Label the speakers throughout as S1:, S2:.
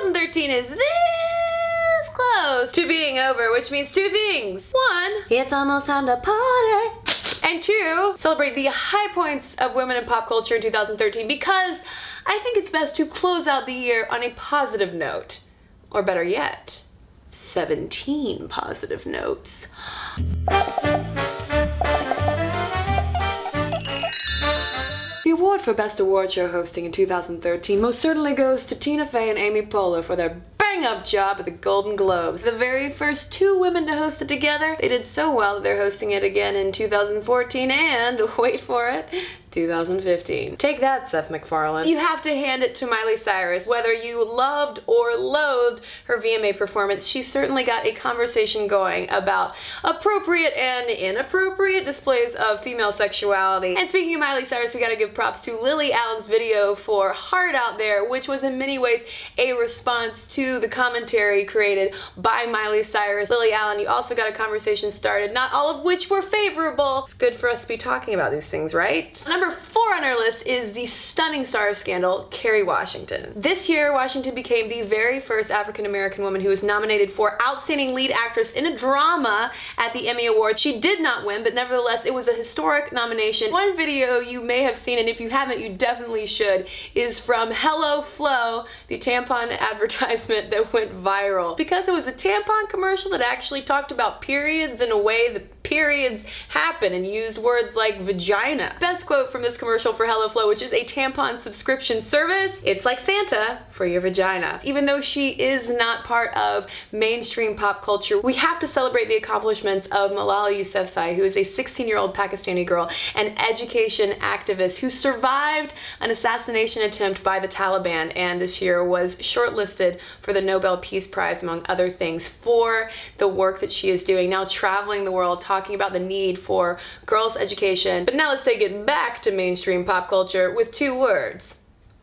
S1: 2013 is this close to being over, which means two things. One, it's almost time to party. And two, celebrate the high points of women in pop culture in 2013 because I think it's best to close out the year on a positive note. Or better yet, 17 positive notes. The award for Best Award Show Hosting in 2013 most certainly goes to Tina Fey and Amy Poehler for their bang-up job at the Golden Globes. The very first two women to host it together, they did so well that they're hosting it again in 2014 and, wait for it, 2015. Take that, Seth MacFarlane. You have to hand it to Miley Cyrus. Whether you loved or loathed her VMA performance, she certainly got a conversation going about appropriate and inappropriate displays of female sexuality. And speaking of Miley Cyrus, we gotta give props to Lily Allen's video for Hard Out There, which was in many ways a response to the commentary created by Miley Cyrus. Lily Allen, you also got a conversation started, not all of which were favorable. It's good for us to be talking about these things, right? Number 4 on our list is the stunning star of Scandal, Kerry Washington. This year, Washington became the very first African-American woman who was nominated for Outstanding Lead Actress in a Drama at the Emmy Awards. She did not win, but nevertheless, it was a historic nomination. One video you may have seen, and if you haven't, you definitely should, is from Hello Flo, the tampon advertisement that went viral. Because it was a tampon commercial that actually talked about periods in a way that periods happen and used words like vagina. Best quote from this commercial for Hello Flo, which is a tampon subscription service. It's like Santa for your vagina. Even though she is not part of mainstream pop culture, we have to celebrate the accomplishments of Malala Yousafzai, who is a 16-year-old Pakistani girl, an education activist who survived an assassination attempt by the Taliban and this year was shortlisted for the Nobel Peace Prize, among other things, for the work that she is doing, now traveling the world talking about the need for girls' education. But now let's take it back to mainstream pop culture with 2 words.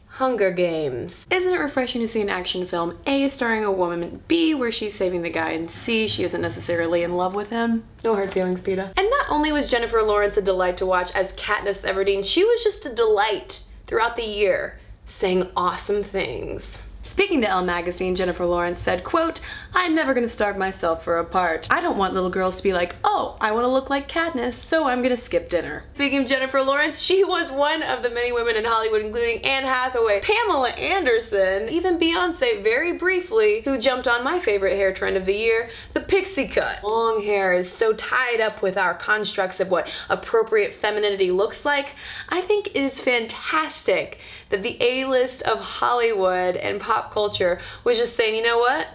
S1: Hunger Games. Isn't it refreshing to see an action film, A, starring a woman, B, where she's saving the guy, and C, she isn't necessarily in love with him? No hard feelings, Peter. And not only was Jennifer Lawrence a delight to watch as Katniss Everdeen, she was just a delight throughout the year, saying awesome things. Speaking to Elle magazine, Jennifer Lawrence said, quote, "I'm never gonna starve myself for a part. I don't want little girls to be like, oh, I wanna look like Katniss, so I'm gonna skip dinner." Speaking of Jennifer Lawrence, she was one of the many women in Hollywood, including Anne Hathaway, Pamela Anderson, even Beyonce very briefly, who jumped on my favorite hair trend of the year, the pixie cut. Long hair is so tied up with our constructs of what appropriate femininity looks like. I think it is fantastic that the A-list of Hollywood and pop culture was just saying, you know what?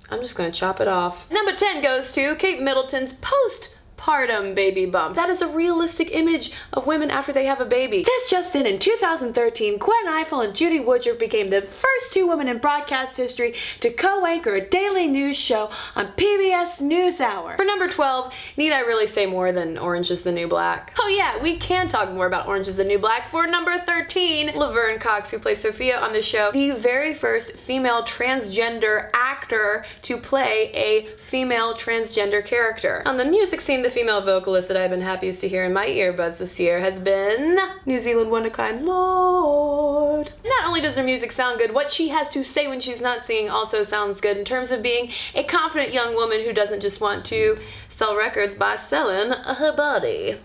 S1: I'm just gonna chop it off. Number 10 goes to Kate Middleton's postpartum baby bump. That is a realistic image of women after they have a baby. This just in 2013, Gwen Ifill and Judy Woodruff became the first 2 women in broadcast history to co-anchor a daily news show on PBS NewsHour. For number 12, need I really say more than Orange is the New Black? Oh yeah, we can talk more about Orange is the New Black. For number 13, Laverne Cox, who plays Sophia on the show, the very first female transgender actor to play a female transgender character. On the music scene, the female vocalist that I've been happiest to hear in my earbuds this year has been New Zealand wonderkind Lorde. Not only does her music sound good, what she has to say when she's not singing also sounds good in terms of being a confident young woman who doesn't just want to sell records by selling her body.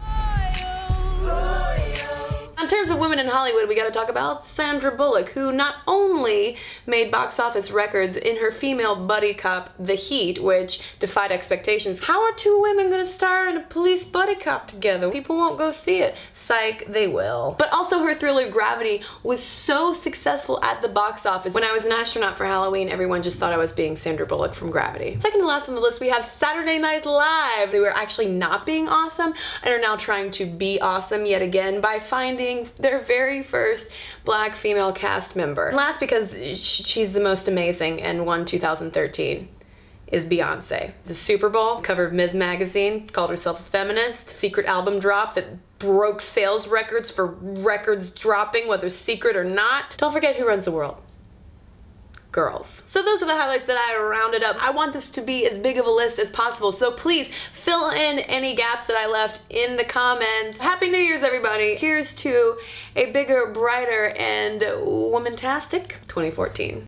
S1: In terms of women in Hollywood, we gotta talk about Sandra Bullock, who not only made box office records in her female buddy cop, The Heat, which defied expectations. How are 2 women gonna star in a police buddy cop together? People won't go see it. Psych, they will. But also her thriller Gravity was so successful at the box office. When I was an astronaut for Halloween, everyone just thought I was being Sandra Bullock from Gravity. Second to last on the list, we have Saturday Night Live. They were actually not being awesome and are now trying to be awesome yet again by finding their very first black female cast member. And last, because she's the most amazing and won 2013, is Beyonce. The Super Bowl cover of Ms. Magazine, called herself a feminist. Secret album drop that broke sales records for records dropping, whether secret or not. Don't forget who runs the world. Girls. So those are the highlights that I rounded up. I want this to be as big of a list as possible, so please fill in any gaps that I left in the comments. Happy New Year's, everybody. Here's to a bigger, brighter, and womantastic 2014.